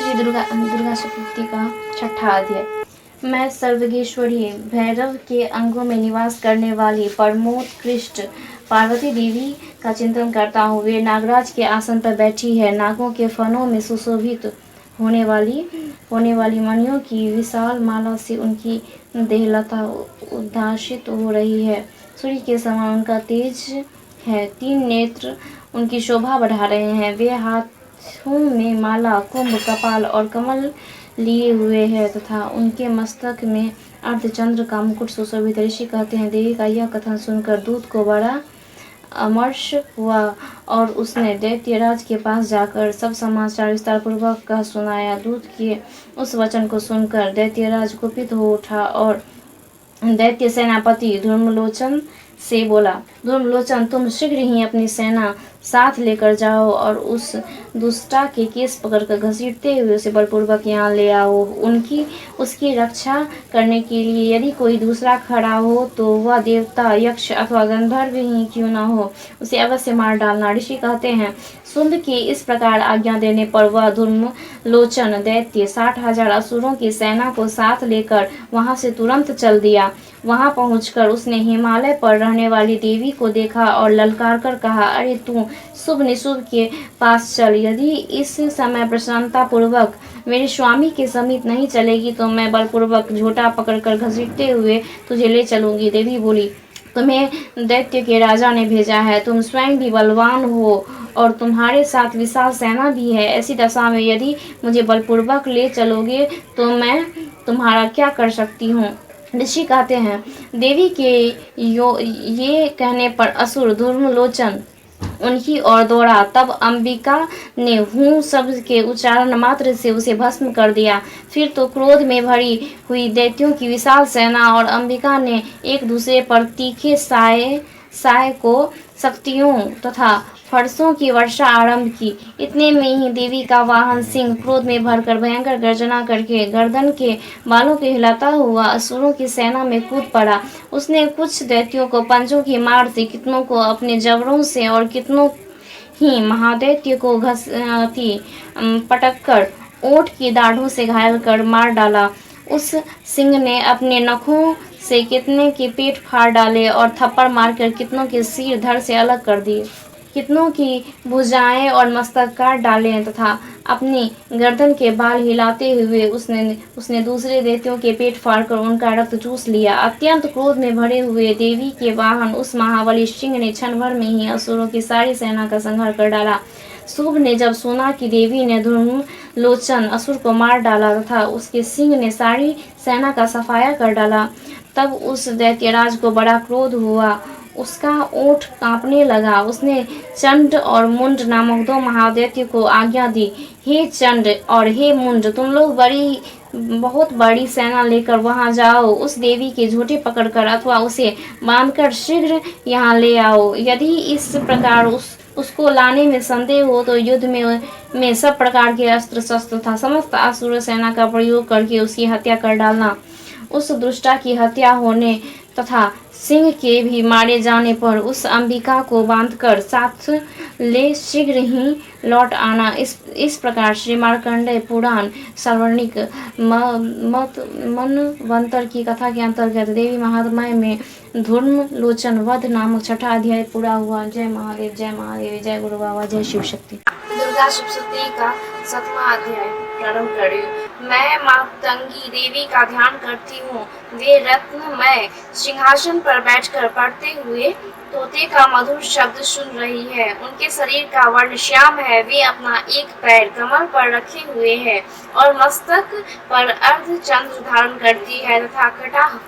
श्री दुर्गा सप्तशती का छठा अध्याय। मैं सर्वगेश्वरी भैरव के अंगों में निवास करने वाली परमोत्कृष्ट पार्वती देवी का चिंतन करता हूँ। वे नागराज के आसन पर बैठी है। नागों के फनों में सुशोभित होने वाली मणियों की विशाल माला से उनकी देहलता उद्भासित हो रही है। सूर्य के समान उनका तेज है। 3 नेत्र उनकी शोभा बढ़ा रहे हैं। वे हाथों में माला, कुंभ, कपाल और कमल लिए हुए हैं तथा उनके मस्तक में अर्धचंद्र का मुकुट सुशोभित। ऋषि कहते हैं, देवी का यह कथन सुनकर दूत को बड़ा अमर्ष हुआ और उसने दैत्यराज के पास जाकर सब समाचार विस्तार पूर्वक कह सुनाया। दूत के उस वचन को सुनकर दैत्यराज कुपित हो उठा और दैत्य सेनापति धूम्रलोचन से बोला, धूम्रलोचन, तुम शीघ्र ही अपनी सेना साथ लेकर जाओ और उस दुष्टा के केस पकड़कर घसीटते हुए उसे बलपूर्वक यहाँ ले आओ। उसकी रक्षा करने के लिए यदि कोई दूसरा खड़ा हो तो वह देवता, यक्ष अथवा गंधर्व ही क्यों न हो, उसे अवश्य मार डालना। ऋषि कहते हैं, सुंद के इस प्रकार आज्ञा देने पर वह धूम्रलोचन दैत्य 60,000 असुरों की सेना को साथ लेकर वहां से तुरंत चल दिया। वहां पहुंचकर उसने हिमालय पर रहने वाली देवी को देखा और ललकार कर कहा, अरे तू शुभ निशुभ के पास चल। यदि इस समय प्रसन्नता पूर्वक मेरे स्वामी के समीप नहीं चलेगी तो मैं बलपूर्वक झोटा पकड़कर घसीटते हुए तुझे ले चलूंगी। देवी बोली, तुम्हें दैत्य के राजा ने भेजा है। तुम स्वयं भी बलवान हो और तुम्हारे साथ विशाल सेना भी है। ऐसी दशा में यदि मुझे बलपूर्वक ले चलोगे तो मैं तुम्हारा क्या कर सकती हूँ। ऋषि कहते हैं, देवी के ये कहने पर असुर धूम्रलोचन उनकी ओर दौड़ा। तब अंबिका ने हूँ शब्द के उच्चारण मात्र से उसे भस्म कर दिया। फिर तो क्रोध में भरी हुई दैत्यों की विशाल सेना और अंबिका ने एक दूसरे पर तीखे साय को शक्तियों तथा फरसों की वर्षा आरंभ की। इतने में ही देवी का वाहन सिंह क्रोध में भरकर भयंकर गर्जना करके गर्दन के बालों को हिलाता हुआ असुरों की सेना में कूद पड़ा। उसने कुछ दैत्यों को पंजों की मार से, कितनों को अपने जबड़ों से और कितनों ही महादैत्य को घसीटी पटक कर ओंठ की दाढ़ों से घायल कर मार डाला। उस सिंह ने अपने नखों से कितने के पेट फाड़ डाले और थप्पड़ मारकर कितनों के सिर धड़ से अलग कर दिए। कितनों की भुजाएं और मस्तक काट डाले तथा अपनी गर्दन के बाल हिलाते हुए उसने दूसरे दैत्यों के पेट फाड़कर उनका रक्त चूस लिया। अत्यंत क्रोध में भरे हुए देवी के वाहन उस महाबली सिंह ने क्षण भर में ही असुरों की सारी सेना का संहार कर डाला। शुभ ने जब सुना कि देवी ने धूम्रलोचन असुर को मार डाला तथा उसके सिंह ने सारी सेना का सफाया कर डाला, तब उस दैत्यराज को बड़ा क्रोध हुआ। उसका ओठ कांपने लगा। उसने चंड और मुंड नामक 2 महादैत्य को आज्ञा दी, हे चंड और हे मुंड, तुम लोग बहुत बड़ी सेना लेकर वहां जाओ। उस देवी के झोटे पकड़कर अथवा उसे बांधकर शीघ्र यहाँ ले आओ। यदि इस प्रकार उसको लाने में संदेह हो तो युद्ध में सब प्रकार के अस्त्र शस्त्र तथा समस्त असुर सेना का प्रयोग करके उसकी हत्या कर डालना। उस दुष्टा की हत्या होने तथा सिंह के भी मारे जाने पर उस अंबिका को बांधकर साथ ले शीघ्र ही लौट आना। इस प्रकार श्री मार्कंडेय पुराण सार्वणिक मनवंतर की कथा के अंतर्गत देवी महात्म्य में धूम्रलोचन वध नामक छठा अध्याय पूरा हुआ। जय महादेव, जय महादेव, जय गुरु बाबा, जय शिव शक्ति। दुर्गा सप्तशती का 7वां अध्याय प्रारंभ करें। मैं मातंगी देवी का ध्यान करती हूँ। वे रत्नमय सिंहासन पर बैठकर पढ़ते हुए तोते का मधुर शब्द सुन रही है। उनके शरीर का वर्ण श्याम है। वे अपना एक पैर कमर पर रखे हुए है और मस्तक पर अर्धचंद्र धारण करती है तथा कटाह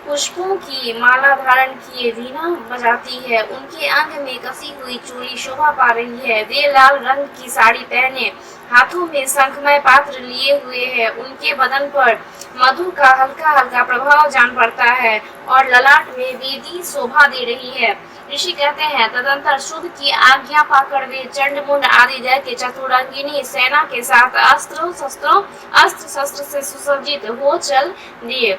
पुष्पों की माला धारण किए वीणा बजाती है। उनके अंग में कसी हुई चूड़ी शोभा पा रही है। वे लाल रंग की साड़ी पहने हाथों में शंखमय पात्र लिए हुए हैं। उनके बदन पर मधु का हल्का हल्का प्रभाव जान पड़ता है और ललाट में वेदी शोभा दे रही है। ऋषि कहते हैं, तदंतर शुद्ध की आज्ञा पाकर वे चंडमुंड आदि दैत्य चतुरंगिनी सेना के साथ अस्त्र शस्त्र से सुसज्जित हो चल दिए।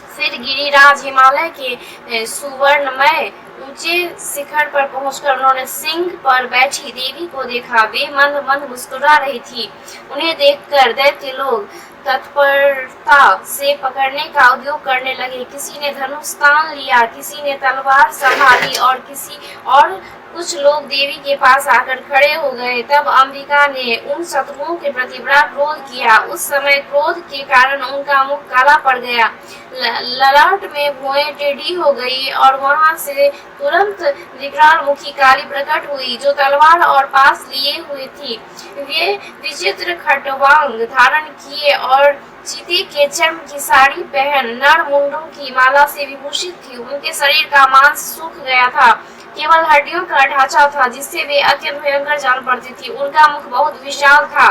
फिर गिरिराज हिमालय के सुवर्णमय ऊंचे शिखर पर पहुंचकर उन्होंने सिंह पर बैठी देवी को देखा। वे मंद मंद मुस्कुरा रही थी। उन्हें देखकर दैत्य लोग तत्परता से पकड़ने का उद्योग करने लगे। किसी ने धनुष तान लिया, किसी ने तलवार संभाली और कुछ लोग देवी के पास आकर खड़े हो गए। तब अंबिका ने उन शत्रुओं के प्रति बड़ा क्रोध किया। उस समय क्रोध के कारण उनका मुख काला पड़ गया, ललाट में भुएं टेढ़ी हो गई और वहां से तुरंत विकराल मुखी काली प्रकट हुई जो तलवार और पास लिए हुए थी। वे विचित्र खटवांग धारण किए और चीते के चर्म की साड़ी पहन नर मुंडों की माला से विभूषित थी। उनके शरीर का मांस सूख गया था, केवल हड्डियों का ढांचा था जिससे वे अत्यंत भयंकर जान पड़ती थी। उनका मुख बहुत विशाल था,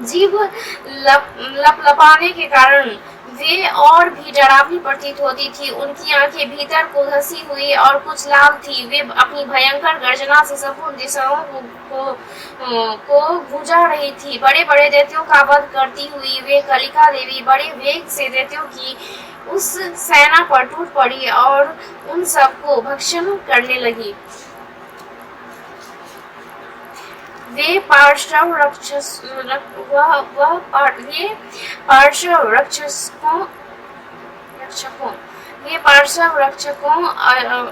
जीभ लपलपाने के कारण वे और भी डरावनी प्रतीत होती थी। उनकी आंखें भीतर को धसी हुई और कुछ लाल थी। वे अपनी भयंकर गर्जना से संपूर्ण दिशाओं को गुंजा रही थी। बड़े बड़े दैत्यों का वध करती हुई वे कालिका देवी बड़े वेग से दैत्यों की उस सेना पर टूट पड़ी और उन सबको भक्षण करने लगी। वे पार्श्व रक्षकों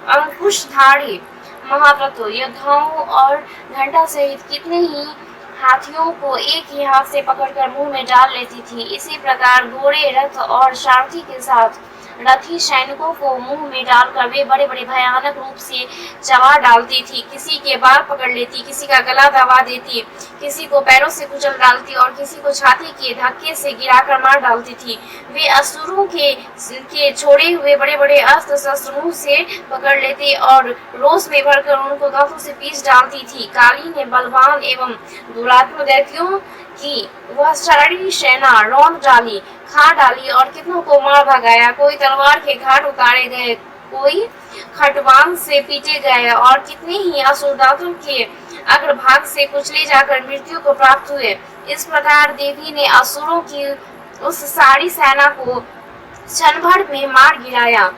अंकुशधारी महाव्रतों योद्धाओं और घंटा सहित कितने ही हाथियों को एक ही हाथ से पकड़कर मुंह में डाल लेती थी। इसी प्रकार घोड़े, रथ और सारथी के साथ रथी सैनिकों को मुंह में डालकर वे बड़े बड़े भयानक रूप से चबा डालती थी। किसी के बाल पकड़ लेती, किसी का गला दबा देती, किसी को पैरों से कुचल डालती और किसी को छाती के धक्के से गिराकर मार डालती थी। वे असुरों के छोड़े हुए बड़े बड़े अस्त्र शस्त्र मुंह से पकड़ लेती और रोष में भरकर उनको दांतों से पीस डालती थी। काली ने बलवान एवं दुरात्म दैत्यों की वह सारी सेना रौंद डाली, खा डाली और कितनों को मार भगाया। कोई तलवार के घाट उतारे गए, कोई खटवांग से पीटे गए और कितने ही असुर दांतों के अग्रभाग से कुचले जाकर मृत्यु को प्राप्त हुए। इस प्रकार देवी ने असुरों की उस सारी सेना को क्षण भर में मार गिराया।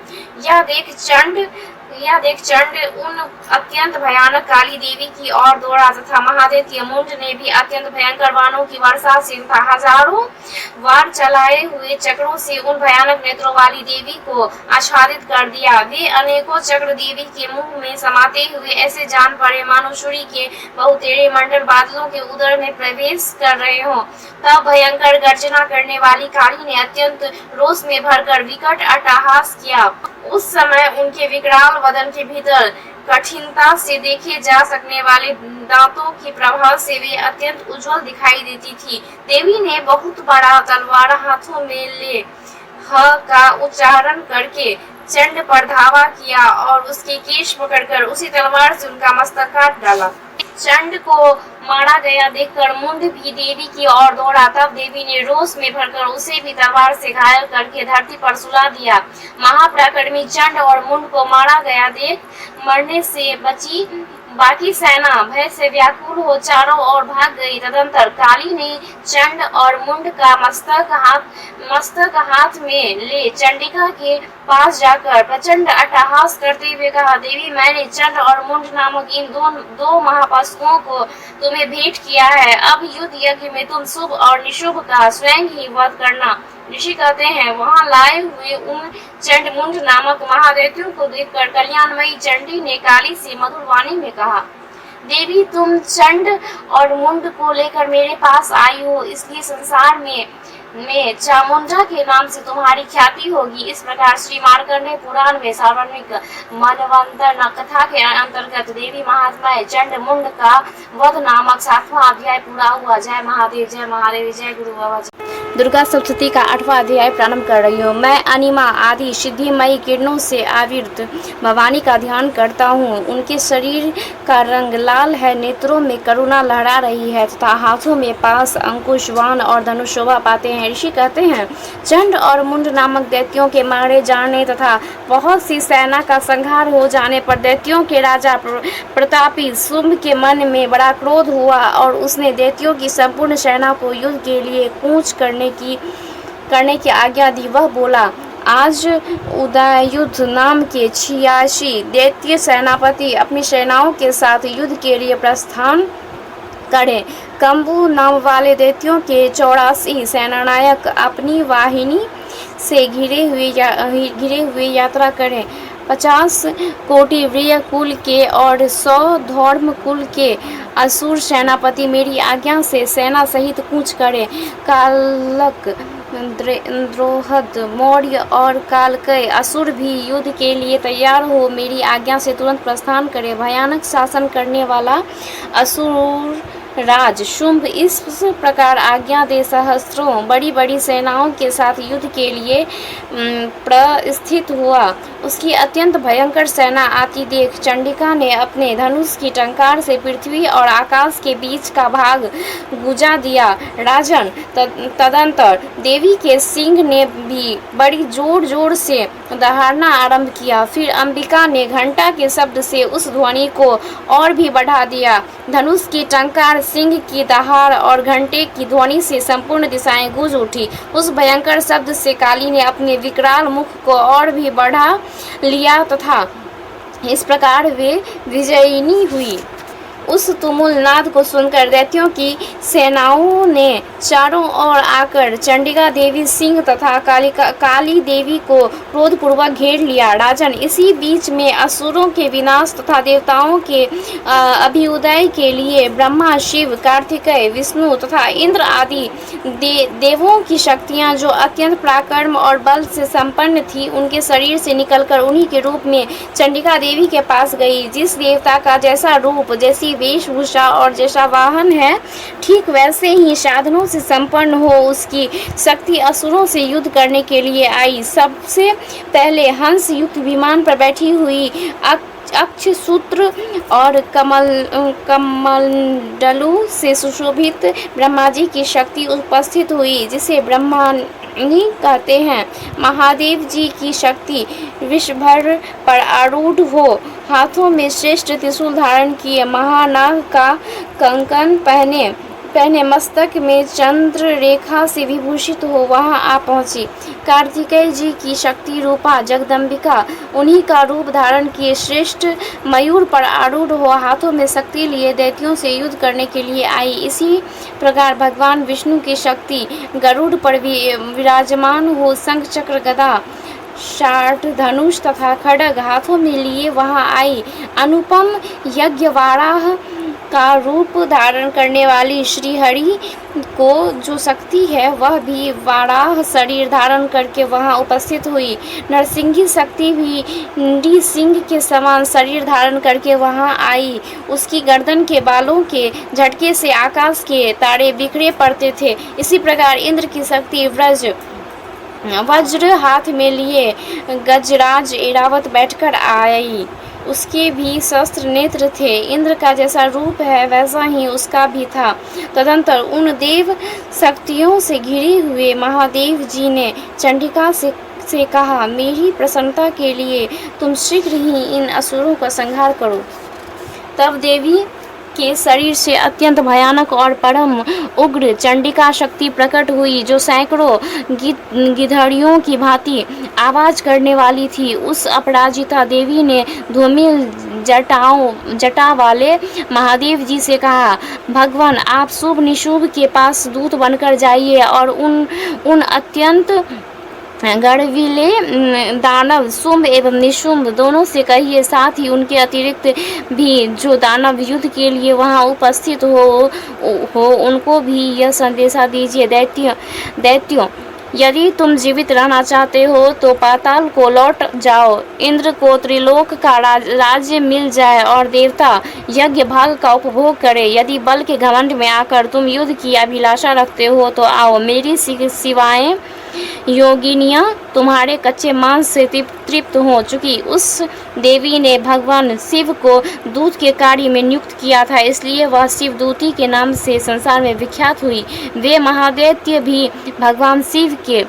यह देख चंड उन अत्यंत भयानक काली देवी की ओर दौड़ा तथा महादेव मुंड ने भी अत्यंत भयंकर बाणों की वर्षा से तथा हजारों वार चलाए हुए चक्रों से उन भयानक नेत्रों वाली देवी को आच्छादित कर दिया। वे अनेकों चक्र देवी के मुंह में समाते हुए ऐसे जान पड़े मानो सूर्य के बहुतेरे मंडल बादलों के उदर में प्रवेश कर रहे हों। तब भयंकर गर्जना करने वाली काली ने अत्यंत रोष में भरकर विकट अट्टहास किया। उस समय उनके विकराल वदन के भीतर कठिनता से देखे जा सकने वाले दांतों के प्रभाव से वे अत्यंत उज्जवल दिखाई देती थी। देवी ने बहुत बड़ा तलवार हाथों में ले ह का उच्चारण करके चंड पर धावा किया और उसके केश पकड़कर उसी तलवार से उनका मस्तक काट डाला। चंड को मारा गया देखकर मुंड भी देवी की ओर दौड़ा। तब देवी ने रोष में भरकर उसे भी तलवार से घायल करके धरती पर सुला दिया। महापराक्रमी चंड और मुंड को मारा गया देख मरने से बची बाकी सेना भय से व्याकुल हो चारों ओर भाग गई। तदंतर काली ने चंड और मुंड का मस्तक हाथ में ले चंडिका के पास जाकर प्रचंड अट्टहास करते हुए कहा, देवी मैंने चंड और मुंड नामक इन दो महापाशकों को तुम्हें भेंट किया है। अब युद्ध यज्ञ में तुम शुभ और निशुभ का स्वयं ही वध करना। ऋषि कहते हैं, वहां लाए हुए उन चंड मुंड नामक महादैत्यों को देखकर कल्याणमयी चंडी ने काली से मधुर वाणी में कहा, देवी तुम चंड और मुंड को लेकर मेरे पास आई हो, इसलिए संसार में चामुंडा के नाम से तुम्हारी ख्याति होगी। इस प्रकार श्री मार्कंडेय पुराण में सार्वजनिक मनवंतर कथा के अंतर्गत देवी महात्मा चंड मुंड का वध नामक 7वां अध्याय पूरा हुआ। जय महादेव, जय महादेव, जय गुरु बाबा। दुर्गा सप्तशती का 8वां अध्याय प्रारंभ कर रही हूँ। मैं अनिमा आदि सिद्धिमयी किरणों से आविर्त भवानी का ध्यान करता हूँ। उनके शरीर का रंग लाल है, नेत्रों में करुणा लहरा रही है तथा हाथों में पास, अंकुश, बाण और धनुष शोभा पाते हैं। ऋषि कहते हैं, चंड और मुंड नामक दैत्यों के मारे जाने तथा बहुत सी सेना का संहार हो जाने पर दैत्यों के राजा प्रतापी शुंभ के मन में बड़ा क्रोध हुआ और उसने दैत्यों की संपूर्ण सेना को युद्ध के लिए कूच करने की आज्ञा दी। वह बोला, आज उदयुद्ध नाम के 86 दैत्य सेनापति अपनी सेनाओं के साथ युद्ध के लिए प्रस्थान करें। कंबू नाम वाले दैत्यों के 84 सेनानायक अपनी वाहिनी से घिरे हुए यात्रा करें। 50 कोटि वीर कुल के और 100 धौर्म कुल के असुर सेनापति मेरी आज्ञा से सेना सहित कूच करें। कालक, द्रोहद, मौर्य और कालकय असुर भी युद्ध के लिए तैयार हो मेरी आज्ञा से तुरंत प्रस्थान करें। भयानक शासन करने वाला असुर राज शुंभ इस प्रकार आज्ञा दे सहस्त्रों बड़ी बड़ी सेनाओं के साथ युद्ध के लिए प्रस्थित हुआ। उसकी अत्यंत भयंकर सेना आती देख चंडिका ने अपने धनुष की टंकार से पृथ्वी और आकाश के बीच का भाग गुजा दिया। राजन, तदंतर देवी के सिंह ने भी बड़ी जोर जोर से दहाड़ना आरंभ किया। फिर अंबिका ने घंटा के शब्द से उस ध्वनि को और भी बढ़ा दिया। धनुष की टंकार, सिंह की दहाड़ और घंटे की ध्वनि से संपूर्ण दिशाएं गूंज उठी। उस भयंकर शब्द से काली ने अपने विकराल मुख को और भी बढ़ा लिया तथा इस प्रकार वे विजयिनी हुई। उस तुमुल नाद को सुनकर दैत्यों की सेनाओं ने चारों ओर आकर चंडिका देवी, सिंह तथा काली देवी को क्रोधपूर्वक घेर लिया। राजन, इसी बीच में असुरों के विनाश तथा देवताओं के अभ्युदय के लिए ब्रह्मा, शिव, कार्तिकेय, विष्णु तथा इंद्र आदि देवों की शक्तियां जो अत्यंत पराक्रम और बल से संपन्न थी, उनके शरीर से निकलकर उन्हीं के रूप में चंडिका देवी के पास गई। जिस देवता का जैसा रूप, जैसी वेशभूषा और जैसा वाहन है, ठीक वैसे ही साधनों से संपन्न हो उसकी शक्ति असुरों से युद्ध करने के लिए आई। सबसे पहले हंस युक्त विमान पर बैठी हुई अक्ष सूत्र और कमंडलू से सुशोभित ब्रह्मा जी की शक्ति उपस्थित हुई, जिसे ब्रह्मानी कहते हैं। महादेव जी की शक्ति विषभर पर आरूढ़ हो, हाथों में श्रेष्ठ त्रिशूल धारण किए, महानाग का कंकन पहने मस्तक में चंद्र रेखा से विभूषित हो वहां आ पहुंची। कार्तिकेय जी की शक्ति रूपा जगदम्बिका उन्हीं का रूप धारण किए श्रेष्ठ मयूर पर आरूढ़ हो हाथों में शक्ति लिए दैत्यों से युद्ध करने के लिए आई। इसी प्रकार भगवान विष्णु की शक्ति गरुड़ पर विराजमान हो शंख, चक्र, गदा, शार्ट, धनुष तथा खड्ग हाथों में लिए वहां आई। अनुपम यज्ञ वाराह का रूप धारण करने वाली श्रीहरि को जो शक्ति है, वह भी वाराह शरीर धारण करके वहां उपस्थित हुई। नरसिंही शक्ति भी डी सिंह के समान शरीर धारण करके वहां आई। उसकी गर्दन के बालों के झटके से आकाश के तारे बिखरे पड़ते थे। इसी प्रकार इंद्र की शक्ति वज्र हाथ में लिए गजराज ऐरावत बैठकर आई। उसके भी शस्त्र नेत्र थे। इंद्र का जैसा रूप है वैसा ही उसका भी था। तदंतर उन देव शक्तियों से घिरे हुए महादेव जी ने चंडिका से कहा, मेरी प्रसन्नता के लिए तुम शीघ्र ही इन असुरों का संहार करो। तब देवी के शरीर से अत्यंत भयानक और परम उग्र चंडिका शक्ति प्रकट हुई, जो सैकड़ों गिधड़ियों की भांति आवाज करने वाली थी। उस अपराजिता देवी ने धूमिल जटा वाले महादेव जी से कहा, भगवान, आप शुभ निशुभ के पास दूत बनकर जाइए और उन अत्यंत गढ़विले दानव शुंभ एवं निशुंभ दोनों से कहिए, साथ ही उनके अतिरिक्त भी जो दानव युद्ध के लिए वहां उपस्थित हो उनको भी यह संदेशा दीजिए। दैत्यों, यदि तुम जीवित रहना चाहते हो तो पाताल को लौट जाओ। इंद्र को त्रिलोक का राज्य मिल जाए और देवता यज्ञ भाग का उपभोग करे। यदि बल के घमंड में आकर तुम युद्ध की अभिलाषा रखते हो तो आओ। मेरी सिवाएं योगिनियां तुम्हारे कच्चे मांस से तृप्त हो चुकी। उस देवी ने भगवान शिव को दूत के कार्य में नियुक्त किया था, इसलिए वह शिवदूती के नाम से संसार में विख्यात हुई। वे महादैत्य भी भगवान शिव के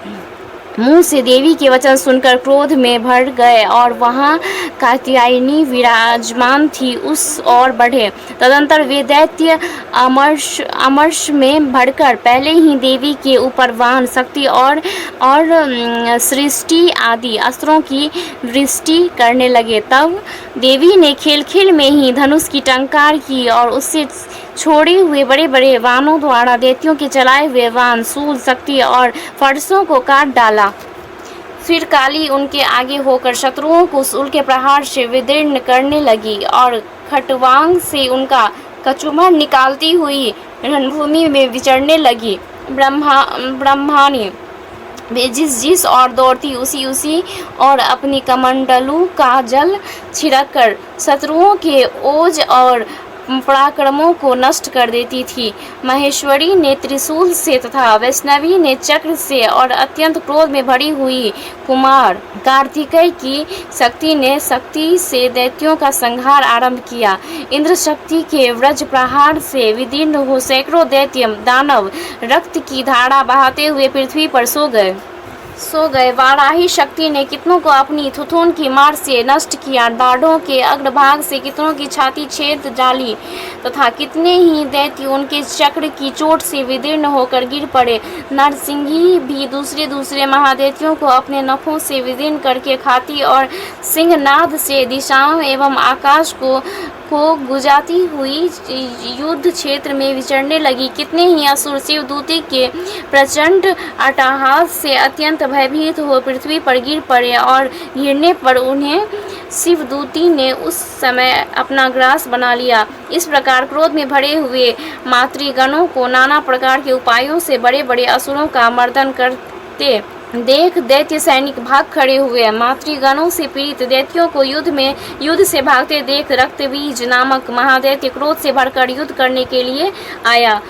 मुंह से देवी के वचन सुनकर क्रोध में भर गए और वहां कात्यायनी विराजमान थी उस ओर बढ़े। तदंतर वे दैत्य अमर्ष में भड़कर पहले ही देवी के ऊपर वाहन शक्ति और सृष्टि आदि अस्त्रों की वृष्टि करने लगे। तब देवी ने खेल खेल में ही धनुष की टंकार की और उससे छोड़े हुए बड़े बड़े वाहनों द्वारा दैत्यों के चलाए हुए वाहन शूल शक्ति और फरसों को काट डाला। फिर काली उनके आगे होकर शत्रुओं को शूल के प्रहार से विदीर्ण करने लगी और खटवांग से उनका कचुमर निकालती हुई रणभूमि में विचरने लगी। ब्रह्मानी वे जिस और दौड़ती उसी और अपनी कमंडलू का जल छिड़ककर शत्रुओं के ओज और पराक्रमों को नष्ट कर देती थी। महेश्वरी ने त्रिशूल से तथा वैष्णवी ने चक्र से और अत्यंत क्रोध में भरी हुई कुमार कार्तिकेय की शक्ति ने शक्ति से दैत्यों का संहार आरंभ किया। इंद्र शक्ति के वज्र प्रहार से विदीर्ण हो सैकड़ों दैत्य दानव रक्त की धारा बहाते हुए पृथ्वी पर सो गए। वाराही शक्ति ने कितनों को अपनी थुथुन की मार से नष्ट किया। दाढ़ों के अग्रभाग से कितनों की छाती छेद डाली तथा कितने ही दैत्य उनके चक्र की चोट से विदीर्ण होकर गिर पड़े। नरसिंही भी दूसरे महादैत्यों को अपने नखों से विदीर्ण करके खाती और सिंहनाद से दिशाओं एवं आकाश को गुजाती हुई युद्ध क्षेत्र में विचरने लगी। कितने ही असुर शिवदूती के प्रचंड अट्टहास से अत्यंत भयभीत हो पृथ्वी पर गिर पड़े और गिरने पर उन्हें शिवदूती ने उस समय अपना ग्रास बना लिया। इस प्रकार क्रोध में भरे हुए मातृगणों को नाना प्रकार के उपायों से बड़े बड़े असुरों का मर्दन करते देख दैत्य सैनिक भाग खड़े हुए। मातृगणों से पीड़ित दैत्यों को युद्ध से भागते देख रक्तबीज नामक महादैत्य क्रोध से भरकर युद्ध करने के लिए आया।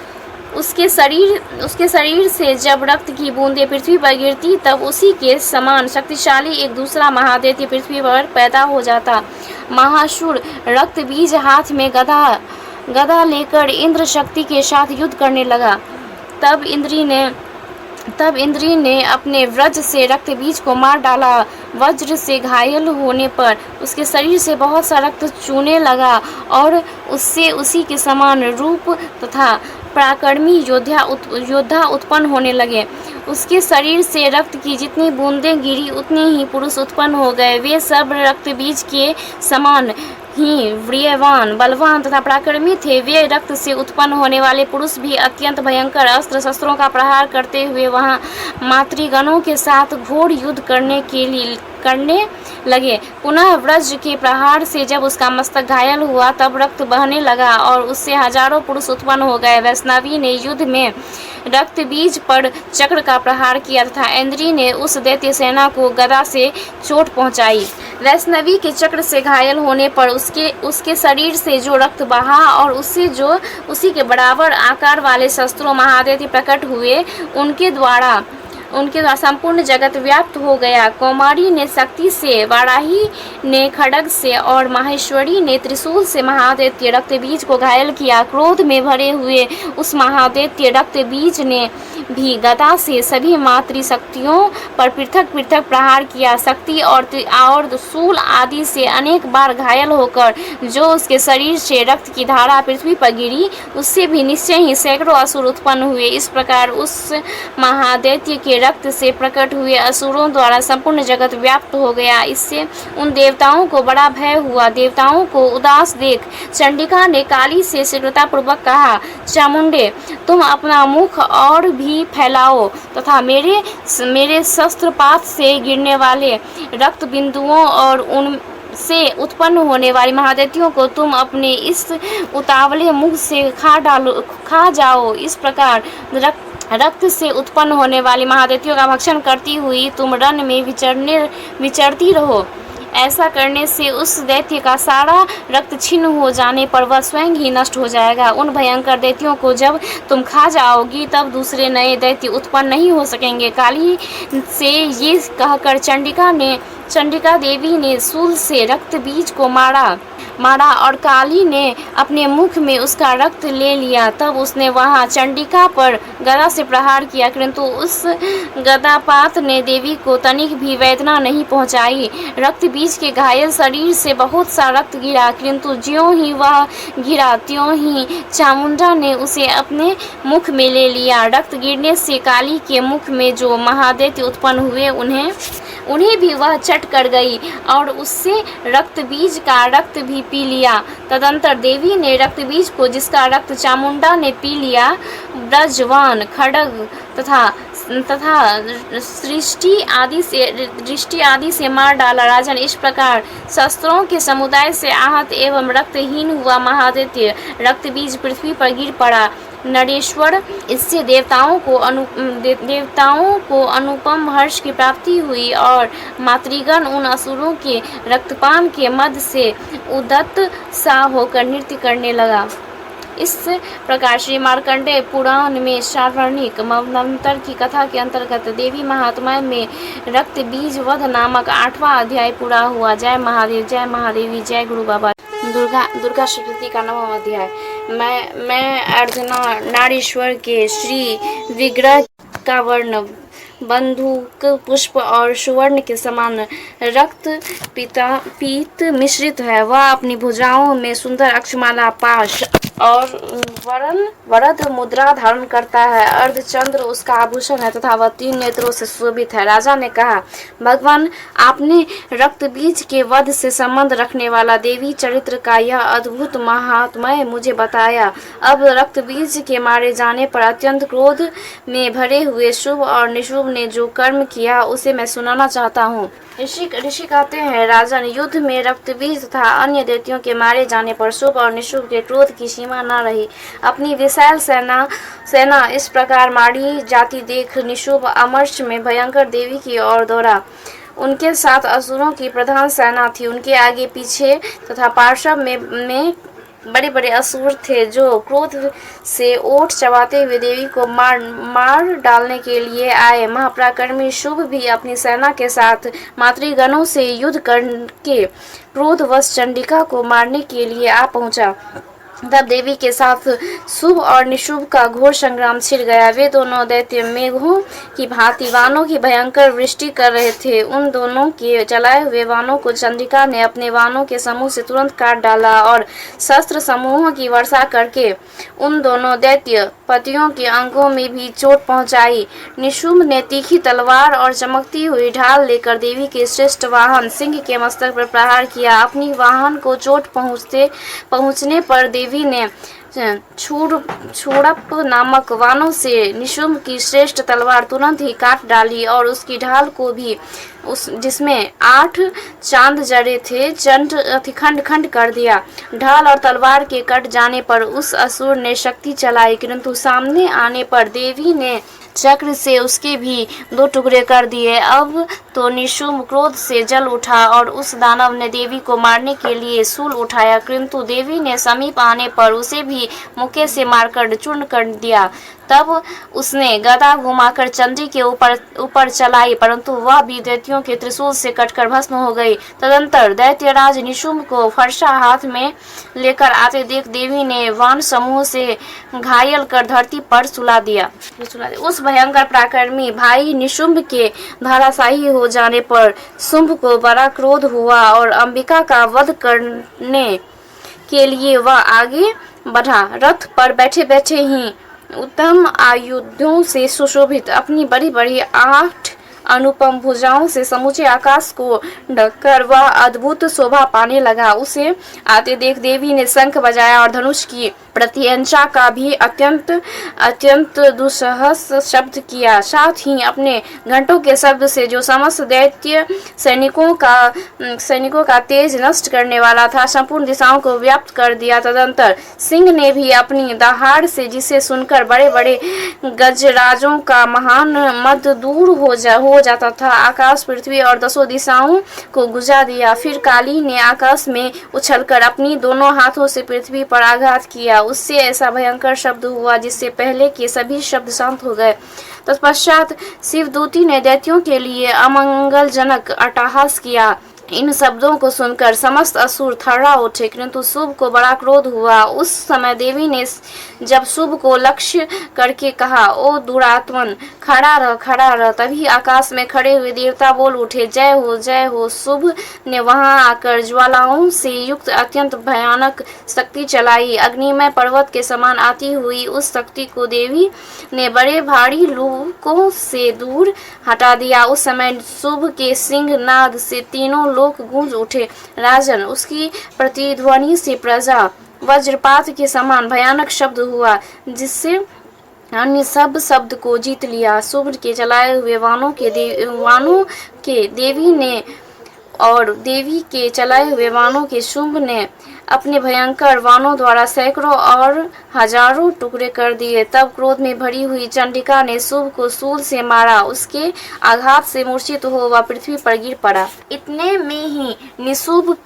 उसके शरीर से जब रक्त की बूंदें पृथ्वी पर गिरती तब उसी के समान शक्तिशाली एक दूसरा महादैत्य पृथ्वी पर पैदा हो जाता। महाशूर रक्तबीज हाथ में गदा लेकर इंद्र शक्ति के साथ युद्ध करने लगा। तब इंद्री ने अपने वज्र से रक्तबीज को मार डाला। वज्र से घायल होने पर उसके शरीर से बहुत सा रक्त चूने लगा और उससे उसी के समान रूप तथा पराक्रमी योद्धा उत्पन्न होने लगे। उसके शरीर से रक्त की जितनी बूंदें गिरी उतने ही पुरुष उत्पन्न हो गए। वे सब रक्तबीज के समान ही वीर्यवान बलवान तथा पराक्रमी थे। वे रक्त से उत्पन्न होने वाले पुरुष भी अत्यंत भयंकर अस्त्र शस्त्रों का प्रहार करते हुए वहां मातृगणों के साथ घोर युद्ध करने लगे। पुनः वज्र के प्रहार से जब उसका मस्तक घायल हुआ तब रक्त बहने लगा और उससे हजारों पुरुष उत्पन्न हो गए। वैष्णवी ने युद्ध में रक्तबीज पर चक्र का प्रहार किया तथा इंद्री ने उस दैत्य सेना को गदा से चोट पहुंचाई। वैष्णवी के चक्र से घायल होने पर उसके शरीर से जो रक्त बहा और उसी के बराबर आकार वाले शस्त्रों महादैत्य प्रकट हुए उनके द्वारा संपूर्ण जगत व्याप्त हो गया। कौमारी ने शक्ति से, वाराही ने खड्ग से और माहेश्वरी ने त्रिशूल से महादैत्य रक्तबीज को घायल किया। क्रोध में भरे हुए उस महादैत्य रक्तबीज ने भी गदा से सभी मातृशक्तियों पर पृथक पृथक प्रहार किया। शक्ति और शूल आदि से अनेक बार घायल होकर जो उसके शरीर से रक्त की धारा पृथ्वी पर गिरी उससे भी निश्चय ही सैकड़ों असुर उत्पन्न हुए। इस प्रकार उस महादैत्य के रक्त से प्रकट हुए असुरों द्वारा संपूर्ण जगत व्याप्त हो गया। इससे उन देवताओं को बड़ा भय हुआ। देवताओं को उदास देख चंडिका ने काली से शीघ्रतापूर्वक कहा, चामुंडे, तुम अपना मुख और भी फैलाओ तथा मेरे शस्त्रपात से गिरने वाले रक्त बिंदुओं और उन से उत्पन्न होने वाली महादैत्यों को तुम अपने इस उतावले मुख से खा जाओ। इस प्रकार रक्त से उत्पन्न होने वाली महादैत्यों का भक्षण करती हुई तुम रण में विचरती रहो। ऐसा करने से उस दैत्य का सारा रक्त छिन्न हो जाने पर वह स्वयं ही नष्ट हो जाएगा। उन भयंकर दैत्यों को जब तुम खा जाओगी तब दूसरे नए दैत्य उत्पन्न नहीं हो सकेंगे। काली से ये कहकर चंडिका ने चंडिका देवी ने शूल से रक्त बीज को मारा और काली ने अपने मुख में उसका रक्त ले लिया। तब उसने वहां चंडिका पर गदा से प्रहार किया, किंतु उस गदापात ने देवी को तनिक भी वेदना नहीं पहुंचाई। रक्त बीज के घायल शरीर से बहुत सा रक्त गिरा, किंतु ज्यों ही वह गिरा त्यों ही चामुंडा ने उसे अपने मुख में ले लिया। रक्त गिरने से काली के मुख में जो महादैत्य उत्पन्न हुए उन्हें भी वह चट कर गई और उससे रक्त बीज का रक्त भी पी लिया। तदंतर देवी ने रक्त बीज को, जिसका रक्त चामुंडा ने पी लिया, ब्रजवान, खड्ग तथा दृष्टि आदि से मार डाला। राजन, इस प्रकार शस्त्रों के समुदाय से आहत एवं रक्तहीन हुआ महादैत्य रक्त बीज पृथ्वी पर गिर पड़ा। नरेश्वर, इससे देवताओं को अनुपम हर्ष की प्राप्ति हुई और मातृगण उन असुरों के रक्तपान के मद से उद्यत सा होकर नृत्य करने लगा। इस प्रकार श्री मार्कंडेय पुराण में शार्वर्णिक मन्वंतर की कथा के अंतर्गत देवी महात्म्य में रक्त बीज वध नामक 8वां अध्याय पूरा हुआ। जय महादेव, जय महादेवी, जय गुरु बाबा। दुर्गा सप्तशती का 9वां अध्याय। मैं अर्चना नारीश्वर के श्री विग्रह का वर्ण बंदूक पुष्प और सुवर्ण के समान रक्त पीत मिश्रित है। वह अपनी भुजाओं में सुंदर अक्षमाला, पाश और वरद मुद्रा धारण करता है। अर्धचंद्र उसका आभूषण है तथा वह 3 नेत्रों से सुशोभित है। राजा ने कहा, भगवान, आपने रक्त बीज के वध से संबंध रखने वाला देवी चरित्र का यह अद्भुत महात्म्य मुझे बताया। अब रक्त बीज के मारे जाने पर अत्यंत क्रोध में भरे हुए शुभ और निशुभ ने जो कर्म किया उसे मैं सुनाना चाहता हूँ। ऋषि कहते हैं, राजन, युद्ध में रक्त बीज तथा अन्य दैत्यों के मारे जाने पर शुभ और निशुभ के क्रोध की सीमा न रही। अपनी विशाल सेना इस प्रकार मारी जाती देख निशुभ अमर्ष में भयंकर देवी की ओर दौड़ा। उनके साथ असुरों की प्रधान सेना थी। उनके आगे पीछे तथा पार्श्व में बड़े बड़े असुर थे जो क्रोध से ओठ चबाते हुए देवी को मार डालने के लिए आए। महापराक्रमी शुभ भी अपनी सेना के साथ मातृगणों से युद्ध करके क्रोधवश चंडिका को मारने के लिए आ पहुंचा। तब देवी के साथ शुभ और निशुभ का घोर संग्राम छिड़ गया। वे दोनों दैत्य मेघों की भांति वानों की भयंकर वृष्टि कर रहे थे। उन दोनों के चलाए हुए वानों को चंडिका ने अपने वानों के समूह से तुरंत काट डाला और शस्त्र समूहों की वर्षा करके उन दोनों दैत्य पतियों के अंगों में भी चोट पहुंचाई। निशुभ ने तीखी तलवार और चमकती हुई ढाल लेकर देवी के श्रेष्ठ वाहन सिंह के मस्तक पर प्रहार किया। अपनी वाहन को चोट पहुंचने पर देवी ने छोड़प नामक वानों से निशुभ की श्रेष्ठ तलवार तुरंत ही काट डाली और उसकी ढाल को भी जिसमें 8 चांद जड़े थे खंड खंड कर दिया। ढाल और तलवार के कट जाने पर उस असुर ने शक्ति चलाई, किंतु सामने आने पर देवी ने चक्र से उसके भी 2 टुकड़े कर दिए। अब तो निशुभ क्रोध से जल उठा और उस दानव ने देवी को मारने के लिए शूल उठाया, किंतु देवी ने समीप आने पर उसे भी मुक्के से मारकर चूर्ण कर दिया। तब उसने गदा घुमाकर चंडी के ऊपर चलाई, परंतु वह भी दैत्यों के त्रिशूल से कटकर भस्म हो गई। तदंतर दैत्यराज निशुभ को फरसा हाथ में लेकर आते देख देवी ने वान समूह से घायल कर धरती पर सुला दिया। उस भयंकर पराक्रमी भाई निशुभ के धराशायी हो जाने पर शुंभ को बड़ा क्रोध हुआ और अंबिका का वध करने के लिए वह आगे बढ़ा। रथ पर बैठे बैठे ही उत्तम आयुधों से सुशोभित अपनी बड़ी बड़ी 8 अनुपम भुजाओं से समूचे आकाश को ढककर वह अद्भुत शोभा पाने लगा। उसे आते देख देवी ने शंख बजाया और धनुष की प्रत्यंचा का भी अत्यंत दुस्सहस शब्द किया। साथ ही अपने घंटों के शब्द से जो समस्त दैत्य सैनिकों का तेज नष्ट करने वाला था संपूर्ण दिशाओं को व्याप्त कर दिया। तदंतर सिंह ने भी अपनी दहाड़ से, जिसे सुनकर बड़े बड़े गजराजों का महान मद दूर हो जाता था, आकाश, पृथ्वी और 10 दिशाओं को गुजा दिया। फिर काली ने आकाश में उछलकर अपनी दोनों हाथों से पृथ्वी पर आघात किया। उससे ऐसा भयंकर शब्द हुआ जिससे पहले के सभी शब्द शांत हो गए। तत्पश्चात शिवदूती ने दैत्यों के लिए अमंगलजनक अट्टहास किया। इन शब्दों को सुनकर समस्त असुर थर्रा उठे, किंतु शुभ को बड़ा क्रोध हुआ। उस समय देवी ने जब शुभ को लक्ष्य करके कहा, ओ दुरात्मन, खड़ा रह। तभी आकाश में खड़े हुए देवता बोल उठे, जय हो जय हो। शुभ ने वहां आकर ज्वालाओं से युक्त अत्यंत भयानक शक्ति चलाई। अग्निमय पर्वत के समान आती हुई उस शक्ति को देवी ने बड़े भारी लोकों से दूर हटा दिया। उस समय शुभ के सिंह नाद से तीनों लोक गूंज उठे। राजन, उसकी प्रतिध्वनि से प्रजा वज्रपात के समान भयानक शब्द हुआ, जिससे अन्य सब शब्द को जीत लिया। शुभ के चलाए हुए वानों के देवी ने और देवी के चलाए हुए वानों के शुंभ ने अपने भयंकर वानों द्वारा सैकड़ों और हजारों टुकड़े कर दिए। तब क्रोध में भरी हुई चंडिका ने शुभ को शूल से मारा। उसके आघात से मूर्छित हो वह पृथ्वी पर गिर पड़ा। इतने में ही निशुभ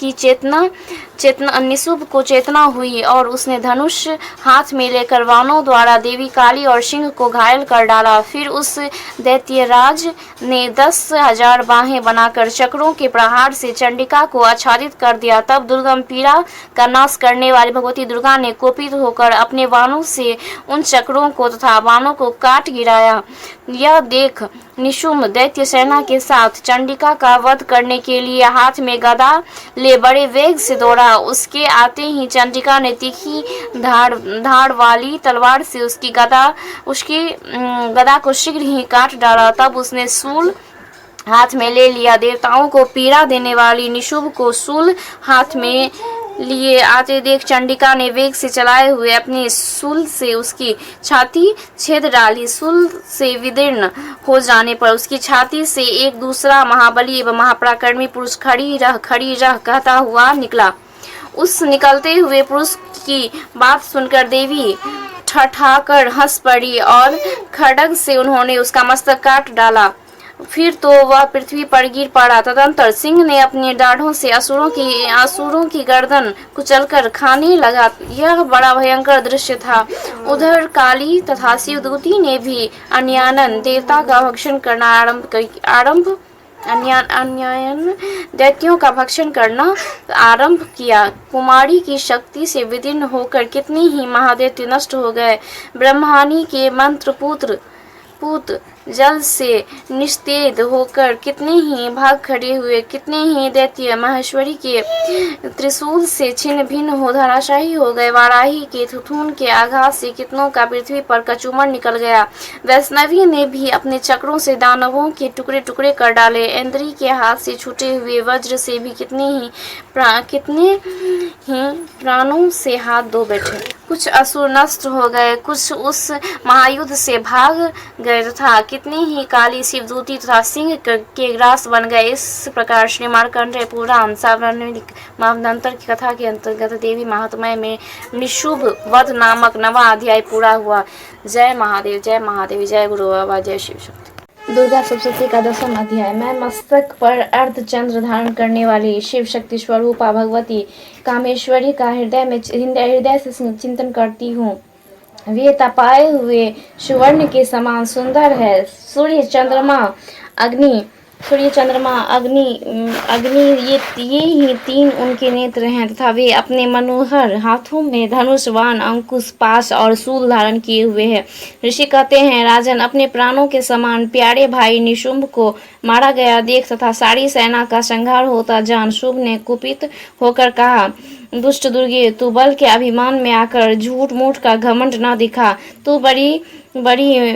को चेतना हुई और उसने धनुष हाथ में लेकर वानों द्वारा देवी काली और सिंह को घायल कर डाला। फिर उस दैत्यराज ने 10,000 बाहें बनाकर चक्रों के प्रहार से चंडिका को आच्छादित कर दिया। तब दुर्गम पीड़ा का नाश करने वाली भगवती दुर्गा ने कोपित होकर अपने बाणों से उन चक्रों को तथा बाणों को काट गिराया। यह देख निशुम्भ दैत्य सेना के साथ चंडिका का वध करने के लिए हाथ में गदा ले बड़े वेग से दौड़ा। उसके आते ही चंडिका ने तीखी धार वाली तलवार से उसकी गदा को शीघ्र ही काट डाला। तब उसने शूल हाथ में ले लिया। देवताओं को पीड़ा देने वाली निशुम्भ को शूल हाथ में लिए आते देख चंडिका ने वेग से चलाए हुए अपने शूल से उसकी छाती छेद डाली। शूल से विदीर्ण हो जाने पर उसकी छाती से एक दूसरा महाबली एवं महापराक्रमी पुरुष खड़ी रह कहता हुआ निकला। उस निकलते हुए पुरुष की बात सुनकर देवी ठठाकर हंस पड़ी और खड्ग से उन्होंने उसका मस्तक काट डाला। फिर तो वह पृथ्वी पर गिर पड़ा। तदंतर सिंह ने अपने दाढ़ों से असुरों की गर्दन कुचलकर खाने लगा। यह बड़ा भयंकर दृश्य था। उधर काली तथा शिवदूती ने भी अन्यायन देवता का भक्षण करना दैत्यों का भक्षण करना आरंभ किया। कुमारी की शक्ति से विदीर्ण होकर कितने ही महादैत्य नष्ट हो गए। ब्रह्मानी के मंत्र पूत जल से निस्तेज होकर कितने ही भाग खड़े हुए। कितने ही दैत्य महेश्वरी के त्रिशूल से छिन्न भिन्न हो धराशायी हो गए। वाराही के थुथुन के आघात से कितनों का पृथ्वी पर कचूमर निकल गया। वैष्णवी ने भी अपने चक्रों से दानवों के टुकड़े टुकड़े कर डाले। इंद्री के हाथ से छूटे हुए वज्र से भी कितने ही प्राणों से हाथ धो बैठे। कुछ असुर नष्ट हो गए, कुछ उस महायुद्ध से भाग गए तथा कितने ही काली शिवदूती तथा सिंह के ग्रास बन गए। इस प्रकार श्री मार्कंडेय पुराण सावर्णिक महावंतर की कथा के अंतर्गत देवी महात्म्य में निशुभ वध नामक नवा अध्याय पूरा हुआ। जय महादेव, जय महादेव, जय गुरु बाबा, जय शिव शक्ति। दुर्गा सप्तशती का 10वां अध्याय। मैं मस्तक पर अर्धचंद्र धारण करने वाली शिव शक्ति स्वरूपा भगवती कामेश्वरी का हृदय से चिंतन करती हूँ। वे तपाए हुए सुवर्ण के समान सुंदर है। सूर्य चंद्रमा अग्नि ये ही तीन उनके नेत्र हैं तथा वे अपने मनोहर हाथों में धनुष, बाण, अंकुश, पाश और शूल धारण किए हुए हैं। ऋषि कहते हैं, राजन, अपने प्राणों के समान प्यारे भाई निशुम्भ को मारा गया देख तथा सारी सेना का संहार होता जान शुभ ने कुपित होकर कहा, दुष्ट दुर्गे, तू बल के अभिमान में आकर झूठ मूठ का घमंड न दिखा। तू बड़ी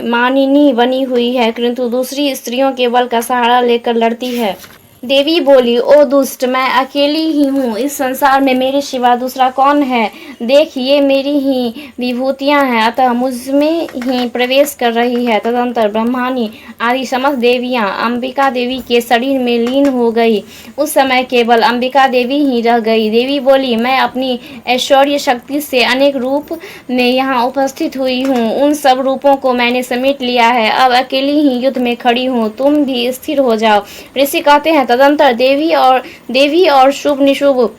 मानिनी बनी हुई है, किंतु दूसरी स्त्रियों के बल का सहारा लेकर लड़ती है। देवी बोली, ओ दुष्ट, मैं अकेली ही हूँ। इस संसार में मेरे सिवा दूसरा कौन है? देख, ये मेरी ही विभूतियाँ हैं, अतः मुझमें ही प्रवेश कर रही है। तदंतर ब्रह्मानी आदि समस्त देवियाँ अंबिका देवी के शरीर में लीन हो गई। उस समय केवल अंबिका देवी ही रह गई। देवी बोली, मैं अपनी ऐश्वर्य शक्ति से अनेक रूप में यहाँ उपस्थित हुई हूँ। उन सब रूपों को मैंने समेट लिया है। अब अकेली ही युद्ध में खड़ी हूँ, तुम भी स्थिर हो जाओ। ऋषि कहते हैं, तदंतर देवी और शुभ निशुभ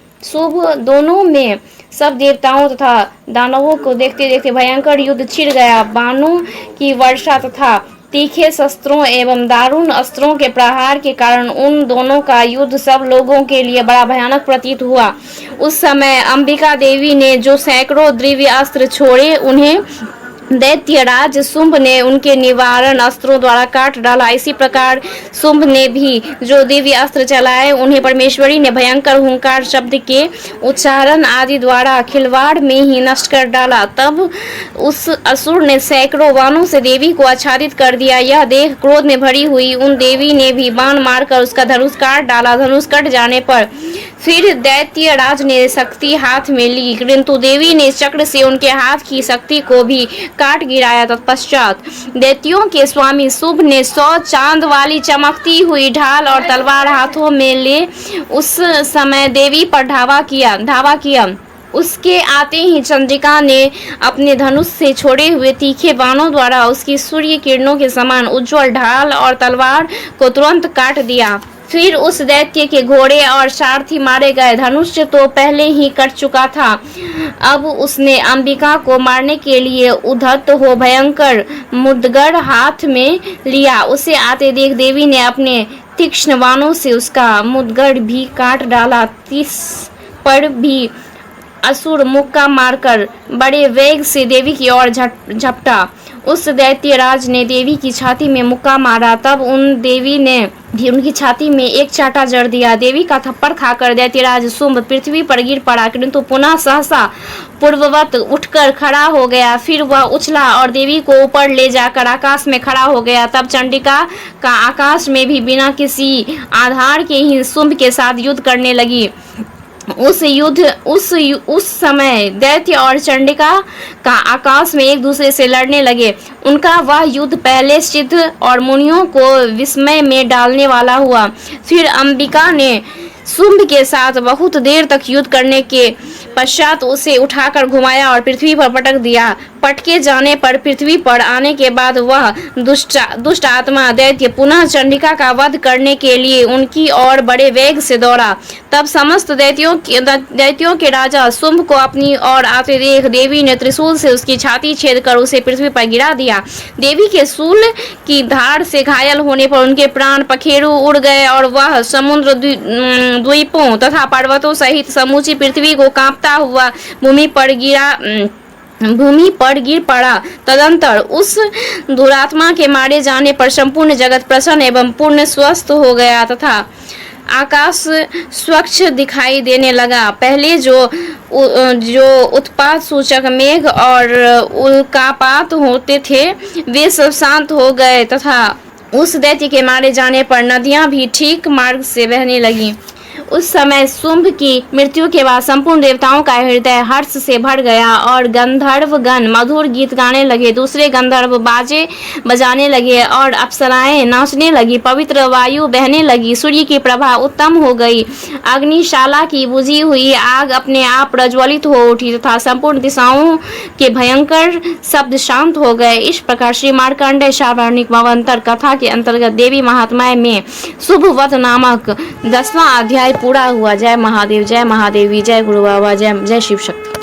दोनों में सब देवताओं तथा दानवों को देखते देखते भयंकर युद्ध छिड़ गया। बाणों की वर्षा तथा तीखे शस्त्रों एवं दारुण अस्त्रों के प्रहार के कारण उन दोनों का युद्ध सब लोगों के लिए बड़ा भयानक प्रतीत हुआ। उस समय अंबिका देवी ने जो सैकड़ों दिव्य अस्त्र छोड़े, उन्हें दैत्यराज शुंभ ने उनके निवारण अस्त्रों द्वारा काट डाला। इसी प्रकार शुंभ ने भी जो दिव्य अस्त्र चलाए, उन्हें परमेश्वरी ने भयंकर हुंकार शब्द के उच्चारण आदि द्वारा खिलवाड़ में ही नष्ट कर डाला। तब उस असुर ने सैकड़ों बाणों से देवी को आच्छादित कर दिया। यह देख क्रोध में भरी हुई उन देवी ने भी बाण मारकर उसका धनुष काट डाला। धनुष कट जाने पर फिर दैत्यराज ने शक्ति हाथ में ली, किंतु देवी ने चक्र से उनके हाथ की शक्ति को भी काट गिराया। तत्पश्चात दैत्यों के स्वामी शुंभ ने 100 चांद वाली चमकती हुई ढाल और तलवार हाथों में ले उस समय देवी पर धावा किया। उसके आते ही चंद्रिका ने अपने धनुष से छोड़े हुए तीखे बाणों द्वारा उसकी सूर्य किरणों के समान उज्जवल ढाल और तलवार को तुरंत काट दिया। फिर उस दैत्य के घोड़े और सारथी मारे गए। धनुष तो पहले ही कट चुका था, अब उसने अंबिका को मारने के लिए उद्धत हो भयंकर मुद्गर हाथ में लिया। उसे आते देख देवी ने अपने तीक्ष्ण बाणों से उसका मुद्गर भी काट डाला। तीस पर भी असुर मुक्का मारकर बड़े वेग से देवी की ओर झपटा। उस दैत्यराज ने देवी की छाती में मुक्का मारा। तब उन देवी ने भी उनकी छाती में एक चाटा जड़ दिया। देवी का थप्पड़ खाकर दैत्यराज शुंभ पृथ्वी पर गिर पड़ा, किंतु पुनः सहसा पूर्ववत उठकर खड़ा हो गया। फिर वह उछला और देवी को ऊपर ले जाकर आकाश में खड़ा हो गया। तब चंडिका का आकाश में भी बिना किसी आधार के ही शुंभ के साथ युद्ध करने लगी। उस समय दैत्य और चंडिका का आकाश में एक दूसरे से लड़ने लगे। उनका वह युद्ध पहले सिद्ध और मुनियों को विस्मय में डालने वाला हुआ। फिर अंबिका ने शुंभ के साथ बहुत देर तक युद्ध करने के पश्चात उसे उठाकर घुमाया और पृथ्वी पर पटक दिया। पटके जाने पर पृथ्वी पर आने के बाद वह दुष्ट आत्मा दैत्य पुनः चंडिका का वध करने के लिए उनकी ओर बड़े वेग से दौड़ा। तब समस्त दैत्यों के राजा शुंभ को अपनी ओर आते देख देवी ने त्रिशूल से उसकी छाती छेद कर उसे पृथ्वी पर गिरा दिया। देवी के शूल की धार से घायल होने पर उनके प्राण पखेरु उड़ गए और वह समुद्र द्वीपों तथा पर्वतों सहित समूची पृथ्वी को कांपता हुआ भूमि पर गिर पड़ा। तदंतर उस दुरात्मा के मारे जाने पर संपूर्ण जगत प्रसन्न एवं पूर्ण स्वस्थ हो गया तथा आकाश स्वच्छ दिखाई देने लगा। पहले जो उत्पात सूचक मेघ और उल्कापात होते थे, वे सब शांत हो गए तथा उस दैत्य के मारे जाने पर नदियां भी ठीक मार्ग से बहने लगीं। उस समय शुंभ की मृत्यु के बाद संपूर्ण देवताओं का हृदय हर्ष से भर गया और गंधर्वगण मधुर गीत गाने लगे। दूसरे गंधर्व बाजे बजाने लगे और अप्सराएं नाचने लगी। पवित्र वायु बहने लगी। सूर्य की प्रभा उत्तम हो गई। अग्निशाला की बुझी हुई आग अपने आप प्रज्वलित हो उठी तथा संपूर्ण दिशाओं के भयंकर शब्द शांत हो गए। इस प्रकार श्री मार्कंडेय शार्वणिक मवंतर कथा के अंतर्गत देवी महात्म्य में शुंभवध नामक 10वां अध्याय पूरा हुआ। जय महादेव, जय महादेवी, जय गुरु बाबा, जय शिव शक्ति।